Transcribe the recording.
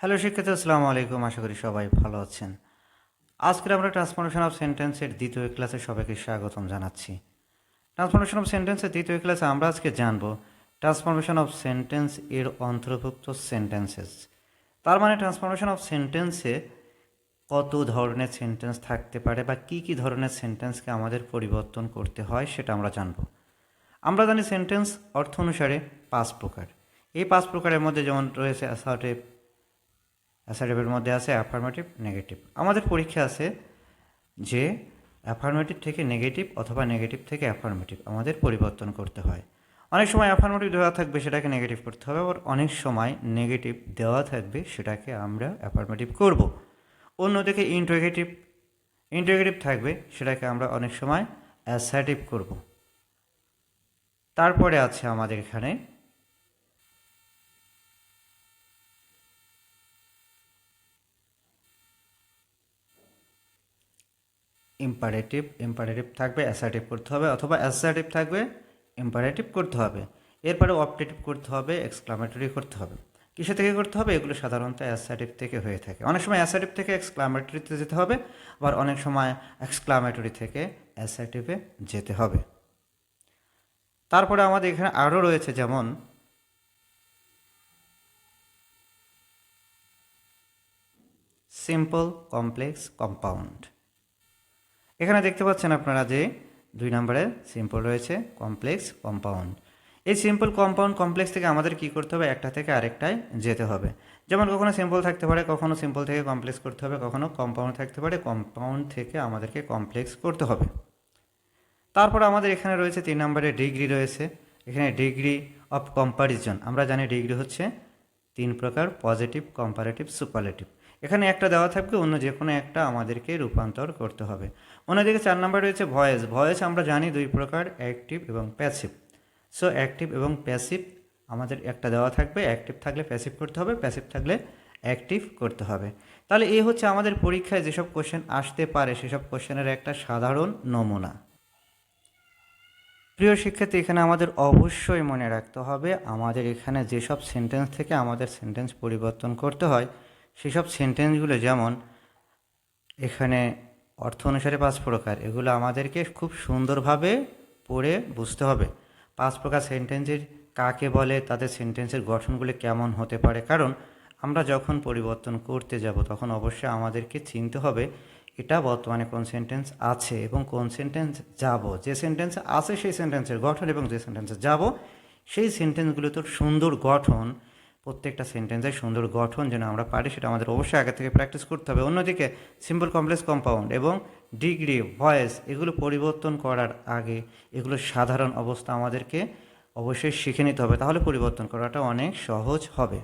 Hello শিক্ষার্থী, আসসালামু আলাইকুম। আশা করি সবাই ভালো আছেন। আজকে আমরা ট্রান্সফরমেশন অফ সেন্টেন্সের দ্বিতীয় ক্লাসে সবাইকে স্বাগতম জানাচ্ছি। ট্রান্সফরমেশন অফ সেন্টেন্সের দ্বিতীয় ক্লাসে আমরা আজকে জানব ট্রান্সফরমেশন অফ সেন্টেন্স এর অন্তর্ভুক্ত সেন্টেন্সেস। তার মানে ট্রান্সফরমেশন অফ সেন্টেন্সে কত ধরনের সেন্টেন্স থাকতে পারে বা কী কী ধরনের সেন্টেন্সকে আমাদের পরিবর্তন করতে হয় সেটা আমরা জানব। আমরা জানি সেন্টেন্স অর্থ অনুসারে 5 প্রকার। এই 5 প্রকারের মধ্যে যেমন রয়েছে অ্যাসার্টিভ, অ্যাসার্টিভের মধ্যে আছে অ্যাফার্মেটিভ, নেগেটিভ। আমাদের পরীক্ষা আছে যে অ্যাফার্মেটিভ থেকে নেগেটিভ অথবা নেগেটিভ থেকে অ্যাফার্মেটিভ আমাদের পরিবর্তন করতে হয়। অনেক সময় অ্যাফার্মেটিভ দেওয়া থাকবে, সেটাকে নেগেটিভ করতে হবে, আবার অনেক সময় নেগেটিভ দেওয়া থাকবে, সেটাকে আমরা অ্যাফার্মেটিভ করব। অন্যদিকে ইন্টারোগেটিভ থাকবে, সেটাকে আমরা অনেক সময় অ্যাসার্টিভ করব। তারপরে আছে আমাদের এখানে ইম্পারেটিভ থাকবে, অ্যাসার্টিভ করতে হবে, অথবা অ্যাসার্টিভ থাকবে, ইম্পারেটিভ করতে হবে। এরপরে অপটেটিভ করতে হবে, এক্সক্লামেটরি করতে হবে। কিসে থেকে করতে হবে? এগুলো সাধারণত অ্যাসার্টিভ থেকে হয়ে থাকে। অনেক সময় অ্যাসার্টিভ থেকে এক্সক্লামেটরিতে যেতে হবে, আবার অনেক সময় এক্সক্লামেটরি থেকে অ্যাসার্টিভে যেতে হবে। তারপরে আমাদের এখানে আরও রয়েছে যেমন সিম্পল, কমপ্লেক্স, কম্পাউন্ড। এখানে দেখতে পাচ্ছেন আপনারা যে 2 নম্বরে সিম্পল রয়েছে, কমপ্লেক্স, কম্পাউন্ড। এই সিম্পল, কম্পাউন্ড, কমপ্লেক্স থেকে আমাদের কি করতে হবে? একটা থেকে আরেকটায় যেতে হবে। যেমন কখনো সিম্পল থাকতে পারে, কখনো সিম্পল থেকে কমপ্লেক্স করতে হবে, কখনো কম্পাউন্ড থাকতে পারে, কম্পাউন্ড থেকে আমাদেরকে কমপ্লেক্স করতে হবে। তারপর আমাদের এখানে রয়েছে 3 নম্বরে ডিগ্রি রয়েছে। এখানে ডিগ্রি অফ কম্পারিজন। আমরা জানি ডিগ্রি হচ্ছে 3 প্রকার: পজিটিভ, কম্পারেটিভ, সুপারলেটিভ। এখানে একটা দেওয়া থাকবে, অন্য যে কোনো একটা আমাদেরকে রূপান্তর করতে হবে। অন্যদিকে 4 নম্বর রয়েছে ভয়েস। আমরা জানি 2 প্রকার: অ্যাক্টিভ এবং প্যাসিভ। সো অ্যাক্টিভ এবং প্যাসিভ আমাদের একটা দেওয়া থাকবে। অ্যাক্টিভ থাকলে প্যাসিভ করতে হবে, প্যাসিভ থাকলে অ্যাক্টিভ করতে হবে। তাহলে এই হচ্ছে আমাদের পরীক্ষায় যেসব কোশ্চেন আসতে পারে সেসব কোশ্চেনের একটা সাধারণ নমুনা। প্রিয় শিক্ষার্থী, এখানে আমাদের অবশ্যই মনে রাখতে হবে আমাদের এখানে যেসব সেন্টেন্স থেকে আমাদের সেন্টেন্স পরিবর্তন করতে হয় সেসব সেন্টেন্সগুলো, যেমন এখানে অর্থ অনুসারে 5 প্রকার, এগুলো আমাদেরকে খুব সুন্দরভাবে পড়ে বুঝতে হবে। 5 প্রকার সেন্টেন্সের কাকে বলে, তাদের সেন্টেন্সের গঠনগুলো কেমন হতে পারে। কারণ আমরা যখন পরিবর্তন করতে যাব তখন অবশ্যই আমাদেরকে চিনতে হবে এটা বর্তমানে কোন সেন্টেন্স আছে এবং কোন সেন্টেন্স যাব। যে সেন্টেন্স আছে সেই সেন্টেন্সের গঠন এবং যে সেন্টেন্সে যাব সেই সেন্টেন্সগুলো তো সুন্দর গঠন, প্রত্যেকটা সেন্টেন্সের সুন্দর গঠন যেন আমরা পারি সেটা আমাদের অবশ্যই আগে থেকে প্র্যাকটিস করতে হবে। অন্যদিকে সিম্পল, কমপ্লেক্স, কম্পাউন্ড এবং ডিগ্রি, ভয়েস এগুলো পরিবর্তন করার আগে এগুলোর সাধারণ অবস্থা আমাদেরকে অবশ্যই শিখে নিতে হবে, তাহলে পরিবর্তন করাটা অনেক সহজ হবে।